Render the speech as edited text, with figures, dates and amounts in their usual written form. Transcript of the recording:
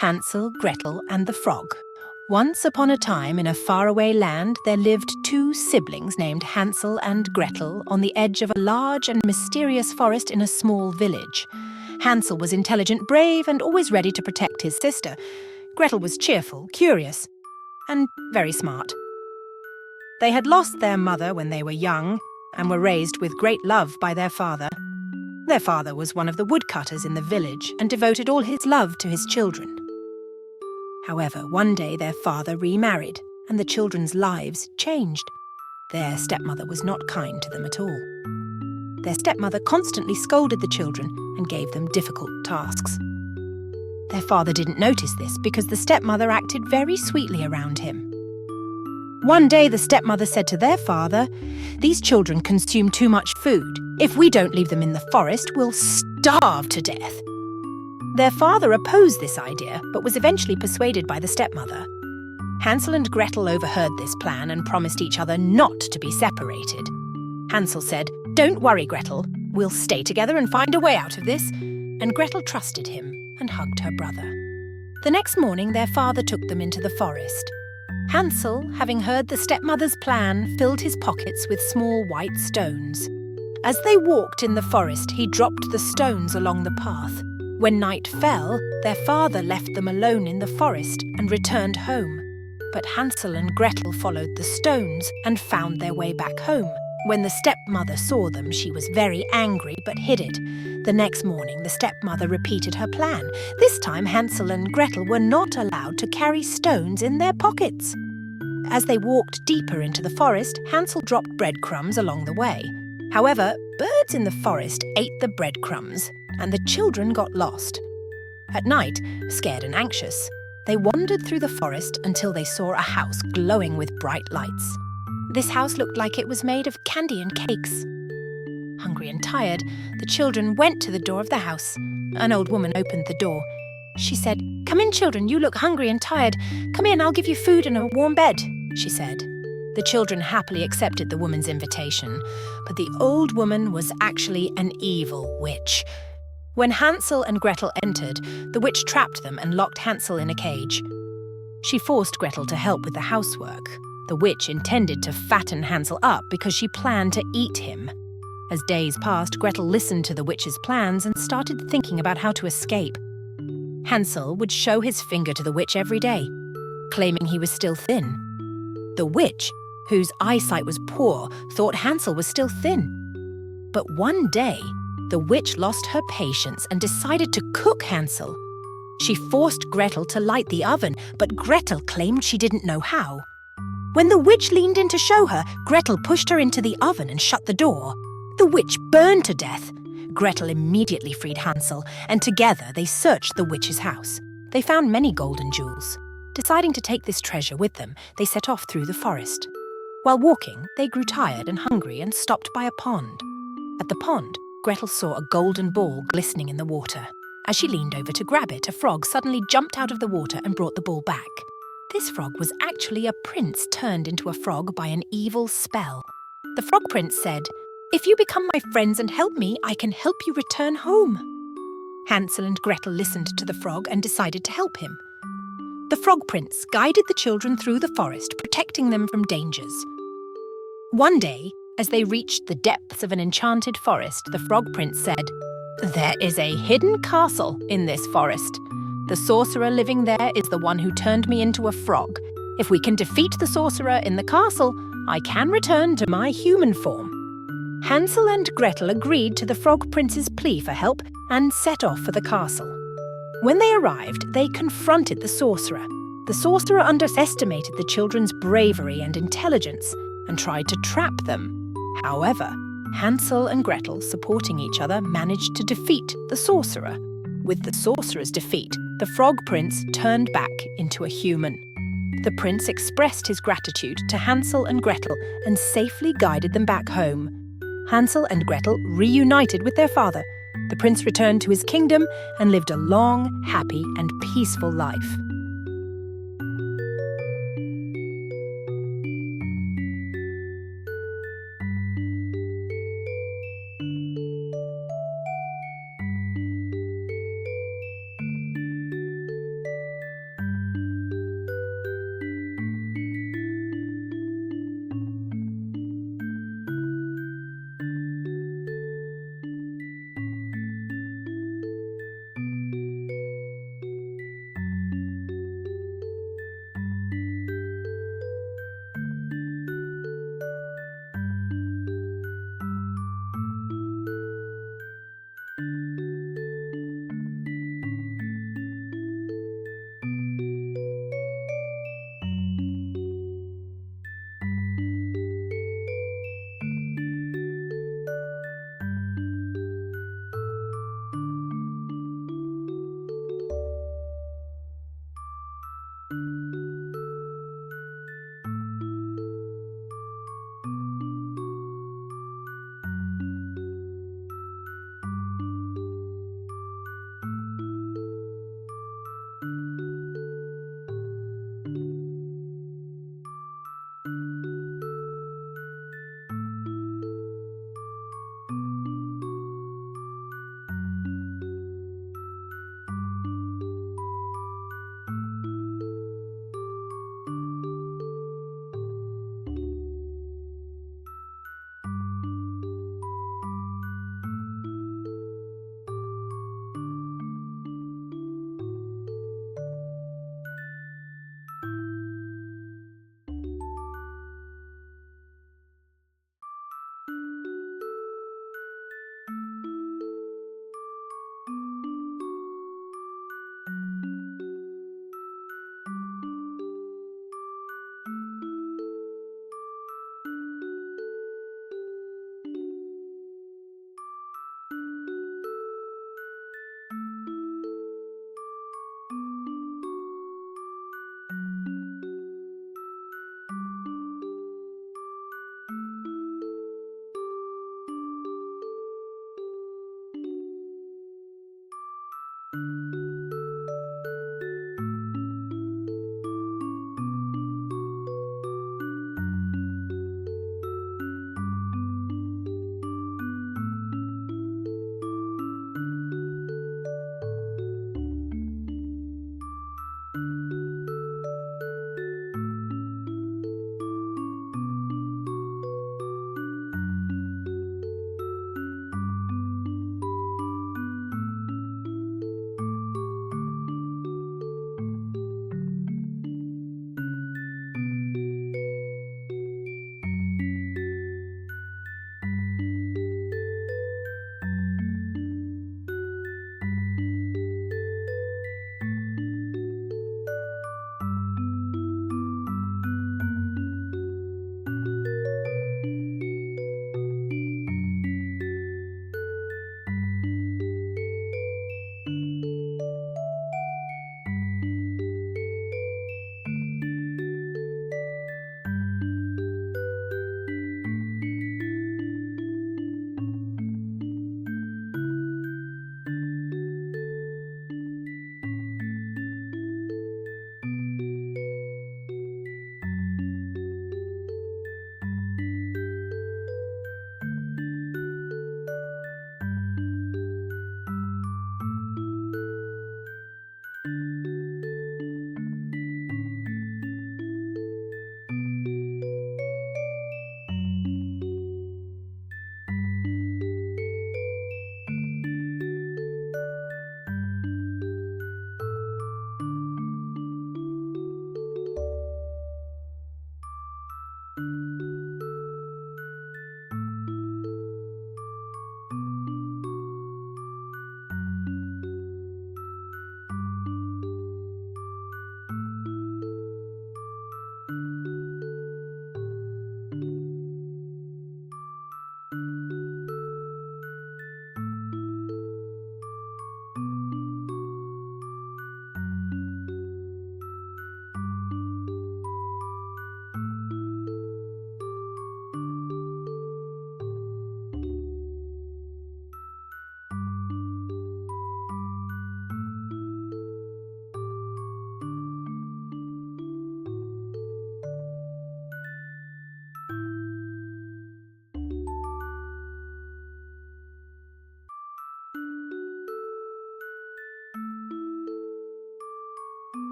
Hansel, Gretel and the Frog. Once upon a time in a faraway land there lived two siblings named Hansel and Gretel on the edge of a large and mysterious forest in a small village. Hansel was intelligent, brave and always ready to protect his sister. Gretel was cheerful, curious and very smart. They had lost their mother when they were young and were raised with great love by their father. Their father was one of the woodcutters in the village and devoted all his love to his children. However, one day their father remarried and the children's lives changed. Their stepmother was not kind to them at all. Their stepmother constantly scolded the children and gave them difficult tasks. Their father didn't notice this because the stepmother acted very sweetly around him. One day the stepmother said to their father, "These children consume too much food. If we don't leave them in the forest, we'll starve to death." Their father opposed this idea, but was eventually persuaded by the stepmother. Hansel and Gretel overheard this plan and promised each other not to be separated. Hansel said, "Don't worry, Gretel. We'll stay together and find a way out of this." And Gretel trusted him and hugged her brother. The next morning, their father took them into the forest. Hansel, having heard the stepmother's plan, filled his pockets with small white stones. As they walked in the forest, he dropped the stones along the path. When night fell, their father left them alone in the forest and returned home. But Hansel and Gretel followed the stones and found their way back home. When the stepmother saw them, she was very angry but hid it. The next morning, the stepmother repeated her plan. This time, Hansel and Gretel were not allowed to carry stones in their pockets. As they walked deeper into the forest, Hansel dropped breadcrumbs along the way. However, birds in the forest ate the breadcrumbs, and the children got lost. At night, scared and anxious, they wandered through the forest until they saw a house glowing with bright lights. This house looked like it was made of candy and cakes. Hungry and tired, the children went to the door of the house. An old woman opened the door. She said, "Come in, children, you look hungry and tired. Come in, I'll give you food and a warm bed," she said. The children happily accepted the woman's invitation, but the old woman was actually an evil witch. When Hansel and Gretel entered, the witch trapped them and locked Hansel in a cage. She forced Gretel to help with the housework. The witch intended to fatten Hansel up because she planned to eat him. As days passed, Gretel listened to the witch's plans and started thinking about how to escape. Hansel would show his finger to the witch every day, claiming he was still thin. The witch, whose eyesight was poor, thought Hansel was still thin. But one day, the witch lost her patience and decided to cook Hansel. She forced Gretel to light the oven, but Gretel claimed she didn't know how. When the witch leaned in to show her, Gretel pushed her into the oven and shut the door. The witch burned to death. Gretel immediately freed Hansel, and together they searched the witch's house. They found many golden jewels. Deciding to take this treasure with them, they set off through the forest. While walking, they grew tired and hungry and stopped by a pond. At the pond, Gretel saw a golden ball glistening in the water. As she leaned over to grab it, a frog suddenly jumped out of the water and brought the ball back. This frog was actually a prince turned into a frog by an evil spell. The frog prince said, "If you become my friends and help me, I can help you return home." Hansel and Gretel listened to the frog and decided to help him. The frog prince guided the children through the forest, protecting them from dangers. One day, as they reached the depths of an enchanted forest, the frog prince said, "There is a hidden castle in this forest. The sorcerer living there is the one who turned me into a frog. If we can defeat the sorcerer in the castle, I can return to my human form." Hansel and Gretel agreed to the frog prince's plea for help and set off for the castle. When they arrived, they confronted the sorcerer. The sorcerer underestimated the children's bravery and intelligence and tried to trap them. However, Hansel and Gretel, supporting each other, managed to defeat the sorcerer. With the sorcerer's defeat, the frog prince turned back into a human. The prince expressed his gratitude to Hansel and Gretel and safely guided them back home. Hansel and Gretel reunited with their father. The prince returned to his kingdom and lived a long, happy, and peaceful life.